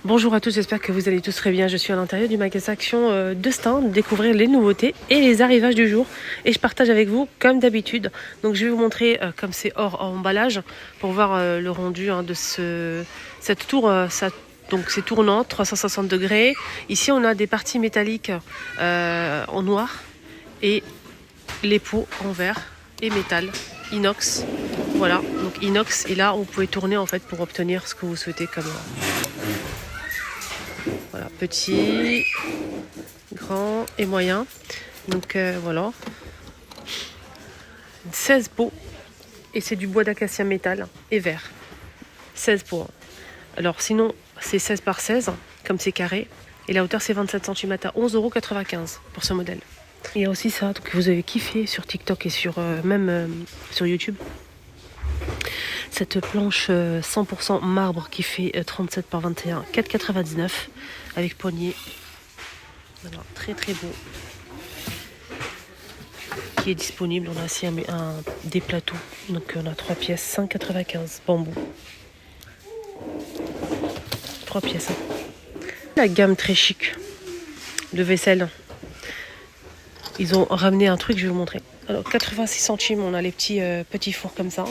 Bonjour à tous, j'espère que vous allez tous très bien. Je suis à l'intérieur du magasin Action de Stein, découvrir les nouveautés et les arrivages du jour. Et je partage avec vous comme d'habitude. Donc je vais vous montrer comme c'est hors emballage pour voir le rendu de cette tour. Donc c'est tournant, 360 degrés. Ici on a des parties métalliques en noir et les pots en verre et métal, inox. Voilà, donc inox, et là vous pouvez tourner en fait pour obtenir ce que vous souhaitez comme... Voilà, petit, grand et moyen. Donc voilà. 16 pots. Et c'est du bois d'acacia métal et verre. 16 pots. Alors sinon, c'est 16 par 16, comme c'est carré. Et la hauteur, c'est 27 cm à 11,95 € pour ce modèle. Il y a aussi ça que vous avez kiffé sur TikTok et sur sur YouTube. Cette planche 100% marbre qui fait 37 par 21, 4,99 avec poignée. Voilà, très très beau. Qui est disponible. On a aussi des plateaux. Donc on a 3 pièces, 5,95 bambou. 3 pièces. La gamme très chic de vaisselle. Ils ont ramené un truc, je vais vous montrer. Alors 86 centimes, on a les petits fours comme ça.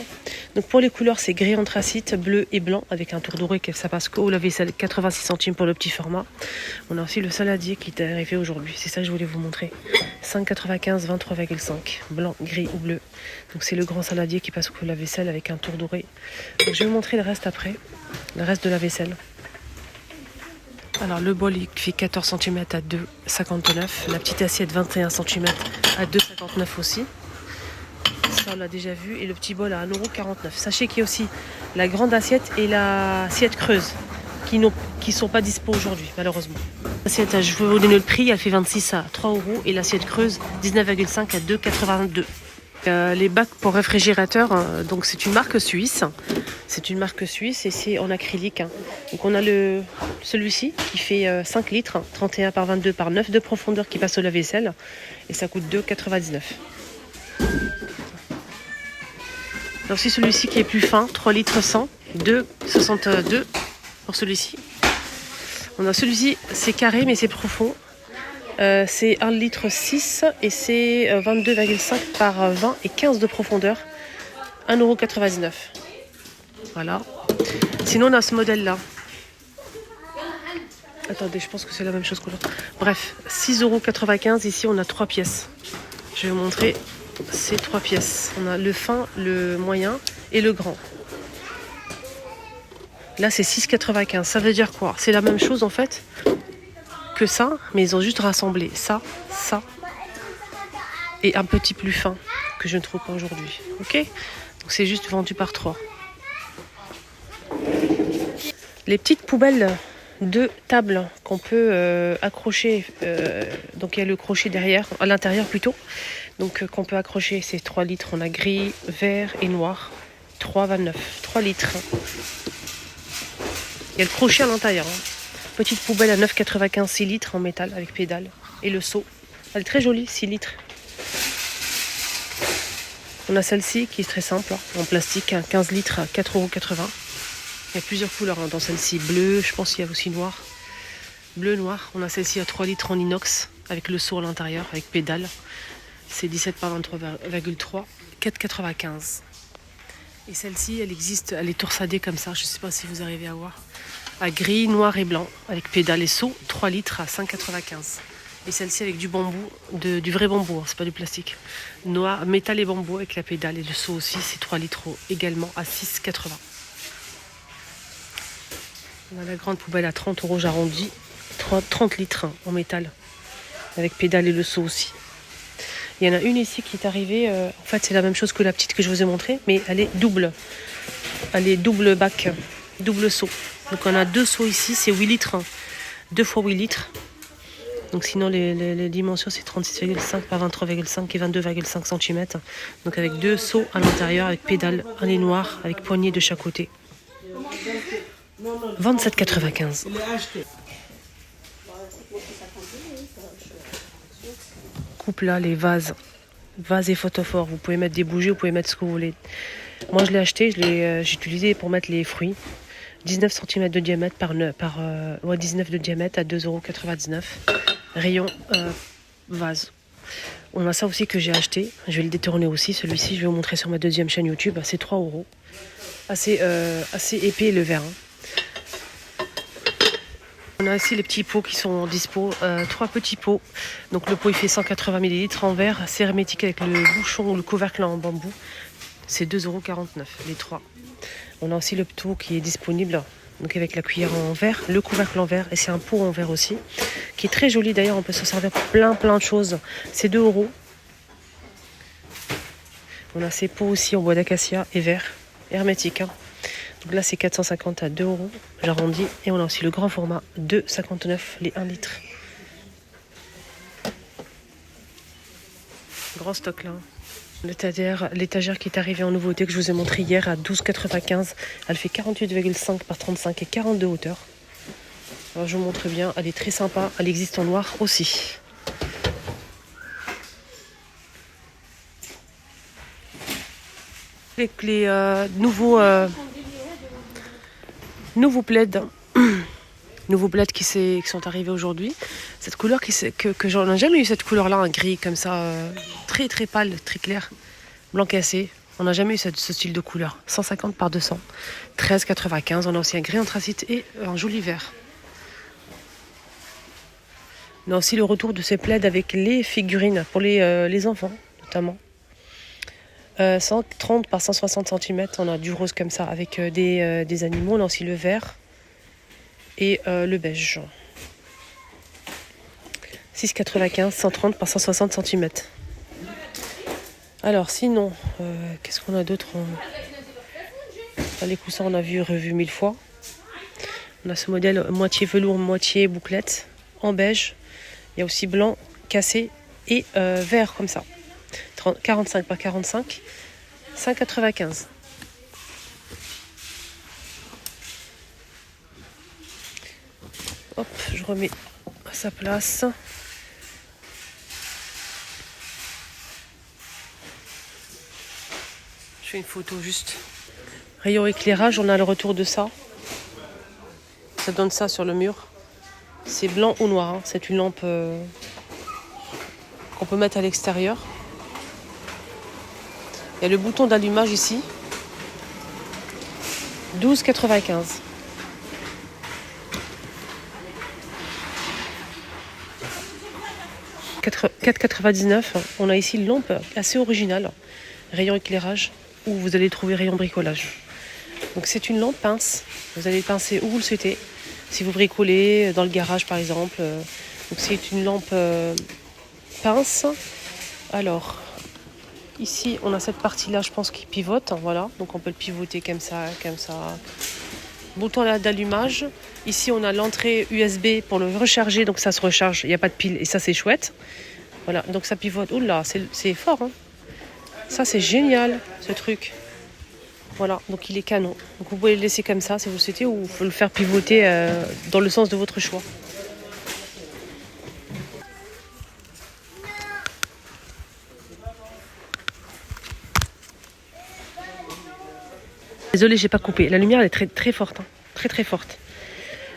Donc pour les couleurs, c'est gris anthracite, bleu et blanc avec un tour doré que ça passe qu'au lave-vaisselle. 86 centimes pour le petit format. On a aussi le saladier qui est arrivé aujourd'hui. C'est ça que je voulais vous montrer. 5,95, 23,5. Blanc, gris ou bleu. Donc c'est le grand saladier qui passe qu'au lave-vaisselle avec un tour doré. Donc je vais vous montrer le reste après. Le reste de la vaisselle. Alors le bol il fait 14 cm à 2,59. La petite assiette 21 cm à 2,59 aussi. Ça on l'a déjà vu. Et le petit bol à 1,49 €. Sachez qu'il y a aussi la grande assiette et l'assiette creuse qui ne sont pas dispo aujourd'hui malheureusement. L'assiette, je vais vous donner le prix, elle fait 26 à 3 € et l'assiette creuse 19,5 à 2,82 €. Les bacs pour réfrigérateur, donc c'est une marque suisse. C'est une marque suisse et c'est en acrylique. Donc on a celui-ci qui fait 5 litres, 31 par 22 par 9 de profondeur qui passe au lave-vaisselle. Et ça coûte 2,99 €. Alors c'est celui-ci qui est plus fin, 3 litres 100, 2,62 € pour celui-ci. On a celui-ci, c'est carré mais c'est profond. C'est 1 litre 6 et c'est 22,5 par 20 et 15 de profondeur. 1,99 €. Voilà. Sinon on a ce modèle là. Attendez, je pense que c'est la même chose que l'autre. Bref, 6,95 €. Ici on a 3 pièces. Je vais vous montrer ces 3 pièces. On a le fin, le moyen et le grand. Là c'est 6,95 €. Ça veut dire quoi? C'est la même chose en fait que ça, mais ils ont juste rassemblé ça et un petit plus fin que je ne trouve pas aujourd'hui. Ok, donc c'est juste vendu par 3. Les petites poubelles de table qu'on peut accrocher, donc il y a le crochet derrière, à l'intérieur plutôt, donc qu'on peut accrocher. C'est 3 litres, on a gris, vert et noir. 3,29, 3 litres. Il y a le crochet à l'intérieur. Petite poubelle à 9,95, 6 litres en métal avec pédale. Et le seau. Elle est très jolie, 6 litres. On a celle-ci qui est très simple, en plastique, 15 litres à 4,80 €. Il y a plusieurs couleurs dans celle-ci. Bleu, je pense qu'il y a aussi noir. Bleu, noir. On a celle-ci à 3 litres en inox avec le seau à l'intérieur, avec pédale. C'est 17 par 23,3, 4,95 €. Et celle-ci, elle existe, elle est toursadée comme ça. Je ne sais pas si vous arrivez à voir. À gris, noir et blanc, avec pédale et seau, 3 litres à 5,95 €. Et celle-ci avec du bambou, du vrai bambou, c'est pas du plastique. Noir, métal et bambou avec la pédale et le seau aussi, c'est 3 litres également à 6,80 €. On a la grande poubelle à 30 €, j'arrondis, 30 litres en métal, avec pédale et le seau aussi. Il y en a une ici qui est arrivée, en fait c'est la même chose que la petite que je vous ai montrée, mais elle est double. Elle est double bac, double seau. Donc on a 2 seaux ici, c'est 8 litres, 2 fois 8 litres. Donc sinon les dimensions c'est 36,5 par 23,5 et 22,5 cm. Donc avec 2 seaux à l'intérieur, avec pédale, un est noir, avec poignée de chaque côté. 27,95 €. Coupe là les vases et photophores. Vous pouvez mettre des bougies, vous pouvez mettre ce que vous voulez. Moi je l'ai acheté, j'ai utilisé pour mettre les fruits. 19 cm de diamètre par 19 de diamètre à 2,99 €. Rayon vase. On a ça aussi que j'ai acheté. Je vais le détourner aussi. Celui-ci, je vais vous montrer sur ma deuxième chaîne YouTube. C'est 3 €. Assez épais le verre. On a aussi les petits pots qui sont dispo. 3 petits pots. Donc le pot il fait 180 ml en verre. C'est hermétique avec le bouchon ou le couvercle en bambou. C'est 2,49 € les 3. On a aussi le pot qui est disponible. Donc avec la cuillère en verre, le couvercle en verre. Et c'est un pot en verre aussi. Qui est très joli d'ailleurs. On peut s'en servir pour plein de choses. C'est 2 €. On a ces pots aussi en bois d'acacia et verre. Hermétique. Donc là c'est 450 à 2 €, j'arrondis. Et on a aussi le grand format 2,59 les 1 litre. Grand stock là. L'étagère qui est arrivée en nouveauté que je vous ai montré hier à 12,95. Elle fait 48,5 par 35 et 42 hauteur. Alors je vous montre bien, elle est très sympa. Elle existe en noir aussi. Les nouveaux plaids. Nouveaux plaids qui sont arrivés aujourd'hui. Cette couleur que j'en ai jamais eu, cette couleur là, un gris comme ça, très très pâle, très clair, blanc cassé. On n'a jamais eu ce style de couleur. 150 par 200, 13,95. On a aussi un gris anthracite et un joli vert. On a aussi le retour de ces plaids avec les figurines pour les enfants notamment. 130 par 160 cm. On a du rose comme ça avec des animaux. On a aussi le vert et le beige. 6,95, 130 par 160 cm. Alors sinon, qu'est-ce qu'on a d'autre? Les coussins, on a revu 1000 fois. On a ce modèle moitié velours, moitié bouclette, en beige. Il y a aussi blanc, cassé et vert comme ça. 45 par 45, 5,95. Hop, je remets à sa place. Je fais une photo juste. Rayon éclairage, on a le retour de ça. Ça donne ça sur le mur. C'est blanc ou noir. C'est une lampe qu'on peut mettre à l'extérieur. Il y a le bouton d'allumage ici. 12,95. « 4,99 €. On a ici une lampe assez originale. Rayon éclairage, où vous allez trouver rayon bricolage. Donc c'est une lampe pince. Vous allez pincer où vous le souhaitez. Si vous bricolez dans le garage par exemple. Donc c'est une lampe pince. Alors, ici on a cette partie-là, je pense, qui pivote. Voilà, donc on peut le pivoter comme ça, comme ça. Bouton d'allumage. Ici on a l'entrée USB pour le recharger, donc ça se recharge. Il n'y a pas de pile et ça c'est chouette. Voilà, donc ça pivote. Oula, c'est fort. Hein. Ça c'est génial, ce truc. Voilà, donc il est canon. Donc vous pouvez le laisser comme ça si vous le souhaitez, ou le faire pivoter dans le sens de votre choix. Désolée, j'ai pas coupé. La lumière elle est très très forte, hein. Très très forte.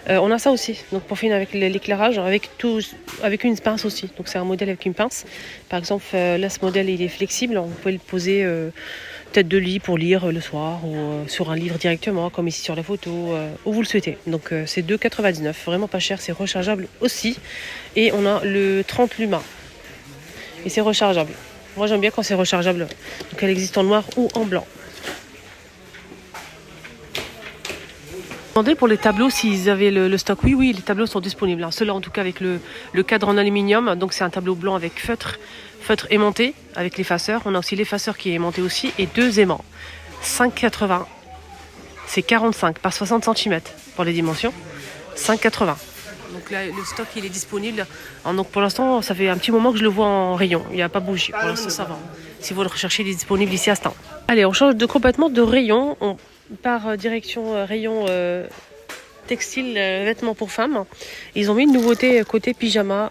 On a ça aussi, donc pour finir avec l'éclairage, avec une pince aussi. Donc c'est un modèle avec une pince. Par exemple, là ce modèle il est flexible, vous pouvez le poser tête de lit pour lire le soir ou sur un livre directement, comme ici sur la photo, où vous le souhaitez. Donc c'est 2,99, vraiment pas cher, c'est rechargeable aussi. Et on a le 30 Luma. Et c'est rechargeable. Moi j'aime bien quand c'est rechargeable. Donc elle existe en noir ou en blanc. Demandé pour les tableaux s'ils avaient le stock. Oui, les tableaux sont disponibles. Ceux-là en tout cas avec le cadre en aluminium. Donc c'est un tableau blanc avec feutre aimanté avec l'effaceur. On a aussi l'effaceur qui est aimanté aussi et 2 aimants. 5,80. C'est 45 par 60 cm pour les dimensions. 5,80. Donc là le stock il est disponible. Donc pour l'instant ça fait un petit moment que je le vois en rayon. Il n'a pas bougé. Pour l'instant ça va. Si vous le recherchez, il est disponible ici à Stein. Allez, on change complètement de rayon. On part direction rayon textile, vêtements pour femmes. Ils ont mis une nouveauté côté pyjama.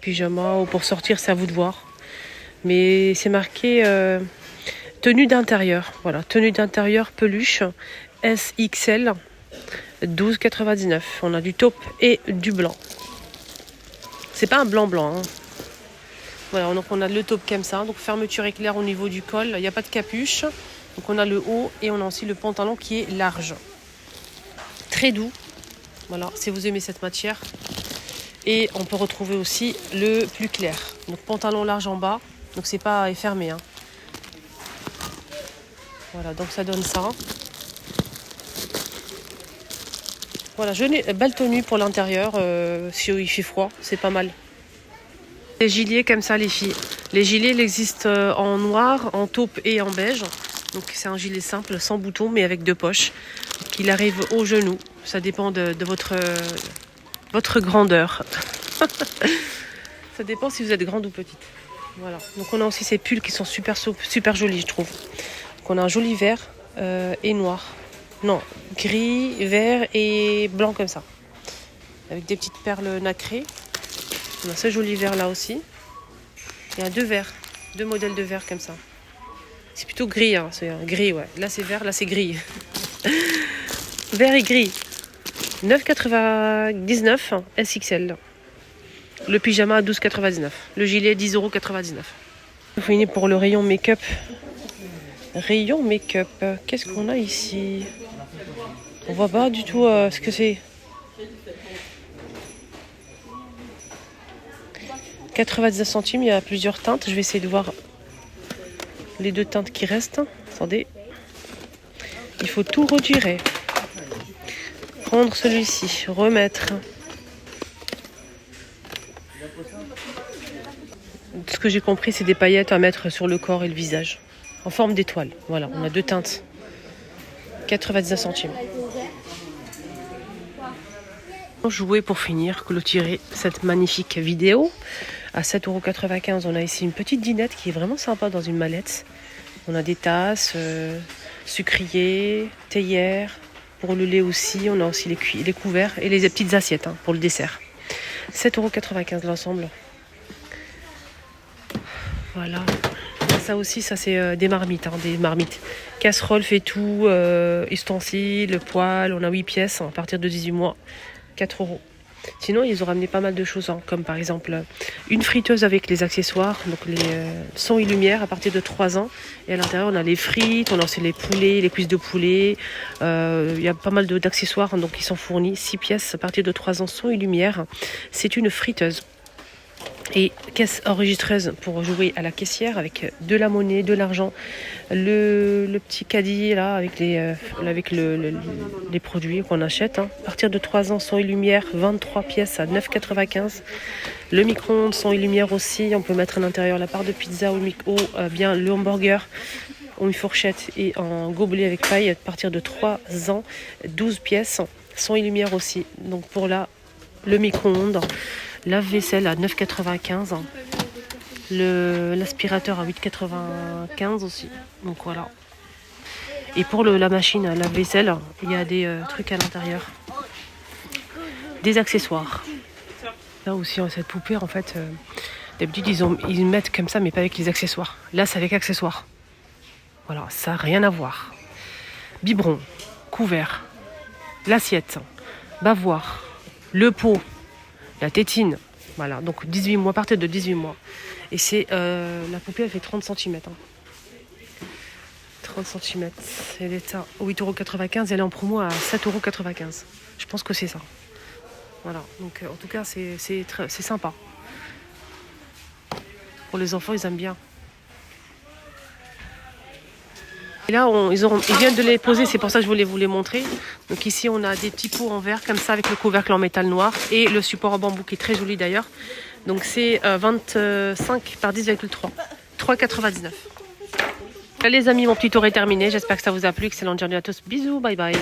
Pyjama ou pour sortir, c'est à vous de voir. Mais c'est marqué tenue d'intérieur. Voilà, tenue d'intérieur peluche SXL. 12,99. On a du taupe et du blanc. C'est pas un blanc, hein. Voilà, donc on a le taupe comme ça. Donc fermeture éclair au niveau du col. Il n'y a pas de capuche. Donc on a le haut et on a aussi le pantalon qui est large. Très doux. Voilà, si vous aimez cette matière. Et on peut retrouver aussi le plus clair. Donc pantalon large en bas. Donc c'est pas fermé, hein. Voilà, donc ça donne ça. Voilà, belle tenue pour l'intérieur. Si il fait froid, c'est pas mal. Les gilets comme ça, les filles. Les gilets, il existe en noir, en taupe et en beige. Donc c'est un gilet simple, sans bouton, mais avec 2 poches. Donc, il arrive au genou. Ça dépend de votre grandeur. Ça dépend si vous êtes grande ou petite. Voilà. Donc on a aussi ces pulls qui sont super jolis, je trouve. Donc on a un joli vert et noir. Non, gris, vert et blanc comme ça. Avec des petites perles nacrées. On a ce joli vert là aussi. Il y a 2 verts, 2 modèles de verre comme ça. C'est plutôt gris, hein. C'est un gris, ouais. Là c'est vert, là c'est gris. Vert et gris. 9,99 SXL. Le pyjama à 12,99. Le gilet 10,99 €. On finit pour le rayon make-up. Rayon make-up. Qu'est-ce qu'on a ici? On voit pas du tout ce que c'est. 99 centimes, il y a plusieurs teintes. Je vais essayer de voir les 2 teintes qui restent. Attendez. Il faut tout retirer. Prendre celui-ci. Remettre. Ce que j'ai compris, c'est des paillettes à mettre sur le corps et le visage. En forme d'étoile. Voilà, on a 2 teintes. 99 centimes. Jouer pour finir, clôturer cette magnifique vidéo. À 7,95 €, on a ici une petite dinette qui est vraiment sympa dans une mallette. On a des tasses, sucriers, théières. Pour le lait aussi, on a aussi les couverts et les petites assiettes, hein, pour le dessert. 7,95 € l'ensemble. Voilà. Ça aussi, ça c'est des marmites, hein, des marmites. Casserole, fait tout, ustensiles, poêle. On a 8 pièces, hein, à partir de 18 mois. 4 €. Sinon, ils ont ramené pas mal de choses, hein, comme par exemple une friteuse avec les accessoires, donc les sons et lumière à partir de 3 ans. Et à l'intérieur, on a les frites, on a aussi les poulets, les cuisses de poulet. Il y a pas mal d'accessoires, hein, donc ils sont fournis. 6 pièces à partir de 3 ans, sons et lumière. C'est une friteuse. Et caisse enregistreuse pour jouer à la caissière avec de la monnaie, de l'argent, le petit caddie là avec les produits qu'on achète, hein. À partir de 3 ans, son et lumière, 23 pièces à 9,95 €. Le micro-ondes, son et lumière aussi. On peut mettre à l'intérieur la part de pizza ou bien le hamburger ou une fourchette et un gobelet avec paille à partir de 3 ans, 12 pièces, son et lumière aussi. Donc pour le micro-ondes. Lave-vaisselle à 9,95 €. L'aspirateur à 8,95 € aussi. Donc voilà. Et pour la machine à lave-vaisselle, il y a des trucs à l'intérieur. Des accessoires. Là aussi, cette poupée, en fait, d'habitude, ils mettent comme ça, mais pas avec les accessoires. Là, c'est avec accessoires. Voilà, ça n'a rien à voir. Biberon, couvert, l'assiette, bavoir, le pot, la tétine, voilà, donc 18 mois, à partir de 18 mois. Et c'est, la poupée, elle fait 30 cm. Hein. 30 cm. Elle est à 8,95 €, elle est en promo à 7,95 €. Je pense que c'est ça. Voilà, donc en tout cas, c'est sympa. Pour les enfants, ils aiment bien. Et là, ils viennent de les poser, c'est pour ça que je voulais vous les montrer. Donc ici, on a des petits pots en verre comme ça avec le couvercle en métal noir et le support en bambou qui est très joli d'ailleurs. Donc c'est 25 par 10,3. 3,99 €. Les amis, mon petit tour est terminé. J'espère que ça vous a plu. Excellente journée à tous. Bisous, bye bye.